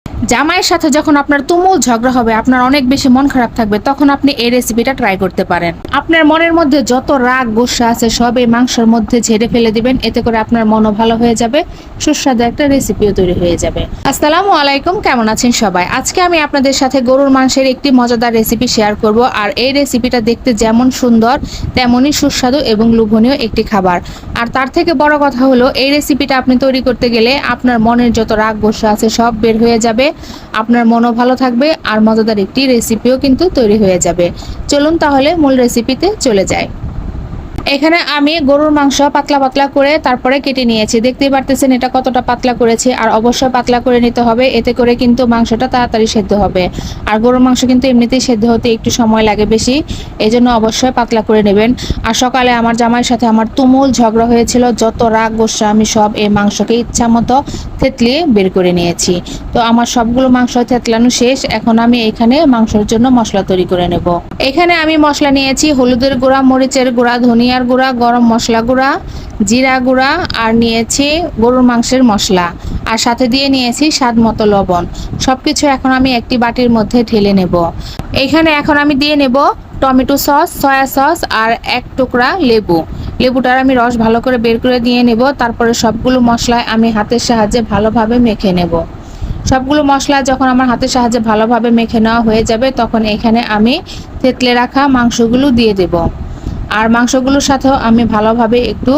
জামাইয়ের সাথে যখন আপনার তুমুল ঝগড়া হবে, আপনার অনেক বেশি মন খারাপ থাকবে, তখন আপনি এই রেসিপিটা ট্রাই করতে পারেন। আপনার মনের মধ্যে যত রাগ গোসা আছে সব এই মাংসের মধ্যে ঝেড়ে ফেলে দিবেন, এতে করে আপনার মনও ভালো হয়ে যাবে, সুস্বাদু একটা রেসিপিও তৈরি হয়ে যাবে। আসসালামু আলাইকুম, কেমন আছেন সবাই? আজকে আমি আপনাদের সাথে গরুর মাংসের একটি মজাদার রেসিপি শেয়ার করব। আর এই রেসিপিটা দেখতে যেমন সুন্দর তেমনই সুস্বাদু এবং লোভনীয় একটি খাবার। আর তার থেকে বড় কথা হলো, এই রেসিপিটা আপনি তৈরি করতে গেলে আপনার মনের যত রাগ গোসা আছে সব বের হয়ে যাবে, আপনার মনও ভালো থাকবে, আর মজাদার একটি রেসিপিও কিন্তু তৈরি হয়ে যাবে। চলুন তাহলে মূল রেসিপিতে চলে যাই। এখানে আমি গরুর মাংস পাতলা পাতলা করে তারপরে কেটে নিয়েছি। দেখতেই পারতেছেন এটা কতটা পাতলা করেছি, আর অবশ্যই পাতলা করে নিতে হবে, এতে করে কিন্তু মাংসটা তাড়াতাড়ি সেদ্ধ হবে। আর গরুর মাংস কিন্তু এমনিতেই সেদ্ধ হতে একটু সময় লাগে বেশি, এই জন্য অবশ্যই পাতলা করে নেবেন। আর সকালে আমার জামাইয়ের সাথে আমার তুমুল ঝগড়া হয়েছিল, যত রাগ গোসা আমি সব এই মাংসকে ইচ্ছা মতো থেতলিয়ে বের করে নিয়েছি। তো আমার সবগুলো মাংস থেতলানো শেষ। এখন আমি এখানে মাংসের জন্য মশলা তৈরি করে নেব। এখানে আমি মশলা নিয়েছি হলুদের গুঁড়া, মরিচের গুঁড়া, ধনিয়ার গুঁড়া, গরম মশলা গুঁড়া, জিরা গুঁড়া, আর নিয়েছি গরুর মাংসের মশলা, আর সাথে দিয়ে নিয়েছি স্বাদ মতো লবণ। সবকিছু এখন আমি একটি বাটির মধ্যে ঢেলে নেব। এখানে এখন আমি দিয়ে নেব টমেটো সস, সয়া সস, আর এক টুকরা লেবু। লেবুটার আমি রস ভালো করে বের করে দিয়ে নেব। তারপরে সবগুলো মশলায় আমি হাতের সাহায্যে ভালোভাবে মেখে নেব। সবগুলো মশলা যখন আমার হাতের সাহায্যে ভালোভাবে মেখে নেওয়া হয়ে যাবে, তখন এখানে আমি থেতলে রাখা মাংসগুলো দিয়ে দেব। আর মাংসগুলোর সাথেও আমি ভালোভাবে একটু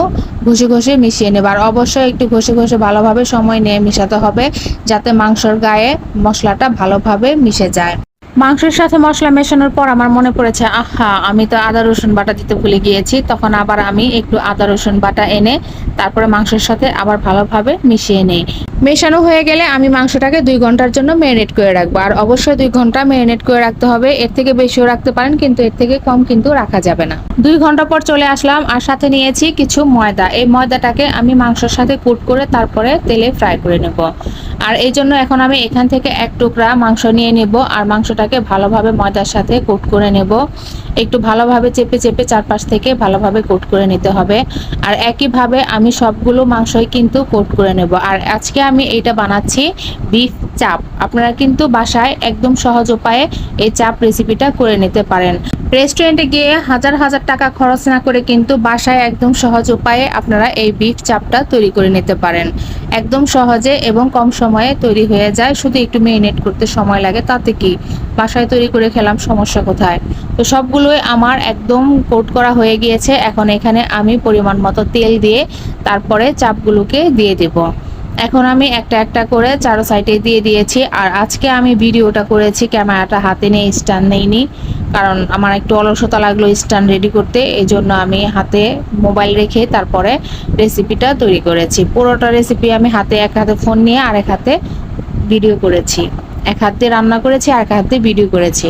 ঘষে ঘষে মিশিয়ে নেব। আর অবশ্যই একটু ঘষে ঘষে ভালোভাবে সময় নিয়ে মেশাতে হবে, যাতে মাংসর গায়ে মশলাটা ভালোভাবে মিশে যায়। মাংসের সাথে মশলা মেশানোর পর আমার মনে পড়েছে, আহা, আমি তো আদা রসুন বাটা দিতে ভুলে গিয়েছি। তখন আবার আমি একটু আদা রসুন বাটা এনে তারপরে মাংসের সাথে আবার ভালোভাবে মিশিয়ে নেই। মেশানো হয়ে গেলে আমি মাংসটাকে 2 ঘন্টার জন্য ম্যারিনেট করে রাখবো। আর অবশ্যই 2 ঘন্টা ম্যারিনেট করে রাখতে হবে, এর থেকে বেশিও রাখতে পারেন, কিন্তু এর থেকে কম কিন্তু রাখা যাবে না। 2 ঘন্টা পর চলে আসলাম, আর সাথে নিয়েছি কিছু ময়দা। এই ময়দাটাকে আমি মাংসের সাথে কুট করে তারপরে তেলে ফ্রাই করে নেব। আর এই জন্য এখন আমি এখান থেকে এক টুকরা মাংস নিয়ে নেব, আর মাংসটাকে ভালোভাবে ময়দার সাথে কোট করে নেব। একটু ভালোভাবে চেপে চেপে চারপাশ থেকে ভালোভাবে কোট করে নিতে হবে। আর একইভাবে আমি সবগুলো মাংসই কিন্তু কোট করে নেব। আর আজকে আমি এইটা বানাচ্ছি বিফ চাপ। আপনারা কিন্তু বাসায় একদম সহজ উপায়ে এই চাপ রেসিপিটা করে নিতে পারেন। রেস্টুরেন্টে গিয়ে হাজার হাজার টাকা খরচ না করে কিন্তু বাসায় একদম সহজ উপায়ে আপনারা এই বিফ চাপটা তৈরি করে নিতে পারেন। একদম সহজে এবং কম সময়ে তৈরি হয়ে যায়, শুধু একটু মেরিনেট করতে সময় লাগে, তাতে কি বাসায় তৈরি করে খেলাম, সমস্যা কোথায়? তো সবগুলোই আমার একদম কোট করা হয়ে গিয়েছে। এখন এখানে আমি পরিমাণ মতো তেল দিয়ে তারপরে চাপগুলোকে দিয়ে দেব। এখন আমি একটা একটা করে চারো সাইডে দিয়ে দিয়েছি। আর আজকে আমি ভিডিওটা করেছি ক্যামেরাটা হাতে নিয়ে, স্ট্যান্ড নেইনি, কারণ আমার একটু অলসতা লাগলো স্ট্যান্ড রেডি করতে, এই জন্য আমি হাতে মোবাইল রেখে তারপরে রেসিপিটা তৈরি করেছি। পুরোটা রেসিপি আমি এক হাতে ফোন নিয়ে আর এক হাতে ভিডিও করেছি, এক হাত দিয়ে রান্না করেছি আর এক হাত দিয়ে ভিডিও করেছি।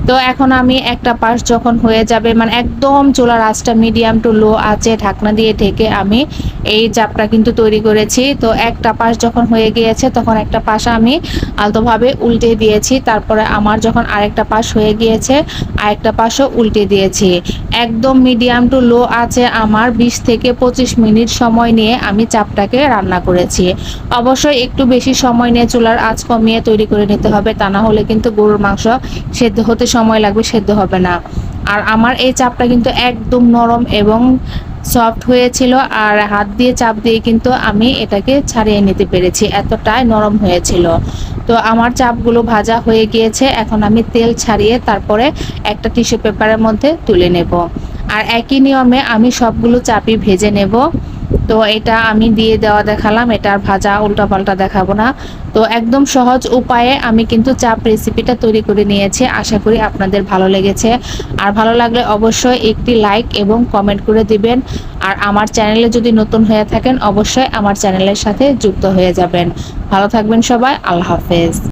তো এখন আমি একটা পাশ যখন হয়ে যাবে, মানে একদম চুলার আঁচটা মিডিয়াম টু লো আঁচে ঢাকনা দিয়ে ঢেকে আমি এই চাপটা কিন্তু তৈরি করেছি। তো একটা পাশ যখন হয়ে গিয়েছে, তখন একটা পাশ আমি আলতোভাবে উল্টে দিয়েছি। তারপরে আমার যখন আরেকটা পাশ হয়ে গিয়েছে, আরেকটা পাশও উল্টে দিয়েছি। একদম মিডিয়াম টু লো আঁচে আমার 20 থেকে 25 মিনিট সময় নিয়ে আমি চাপটাকে রান্না করেছি। অবশ্যই একটু বেশি সময় নিয়ে চুলার আঁচ কমিয়ে তৈরি করে নিতে হবে, তা না হলে কিন্তু গরুর মাংস সেদ্ধ হতে সময় লাগবে, সেদ্ধ হবে না। আর আমার এই চাপটা কিন্তু একদম নরম এবং সফট হয়েছিল, আর হাত দিয়ে চাপ দিয়ে কিন্তু আমি এটাকে ছাড়িয়ে নিতে পেরেছি, এতটাই নরম হয়েছিল। তো আমার চাপগুলো ভাজা হয়ে গিয়েছে, এখন আমি তেল ছাড়িয়ে তারপরে একটা টিস্যু পেপারের মধ্যে তুলে নেব। আর একই নিয়মে আমি সবগুলো চাপই ভেজে নেব। তো এটা আমি দিয়ে দেওয়া দেখালাম, এটা আর ভাজা উল্টাপাল্টা দেখাবো না। তো একদম সহজ উপায়ে আমি কিন্তু চাপ রেসিপিটা তৈরি করে নিয়েছি। আশা করি আপনাদের ভালো লেগেছে। আর ভালো লাগলে অবশ্যই একটি লাইক এবং কমেন্ট করে দিবেন। আর আমার চ্যানেলে যদি নতুন হয়ে থাকেন, অবশ্যই আমার চ্যানেলের সাথে যুক্ত হয়ে যাবেন। ভালো থাকবেন সবাই, আল্লাহ হাফেজ।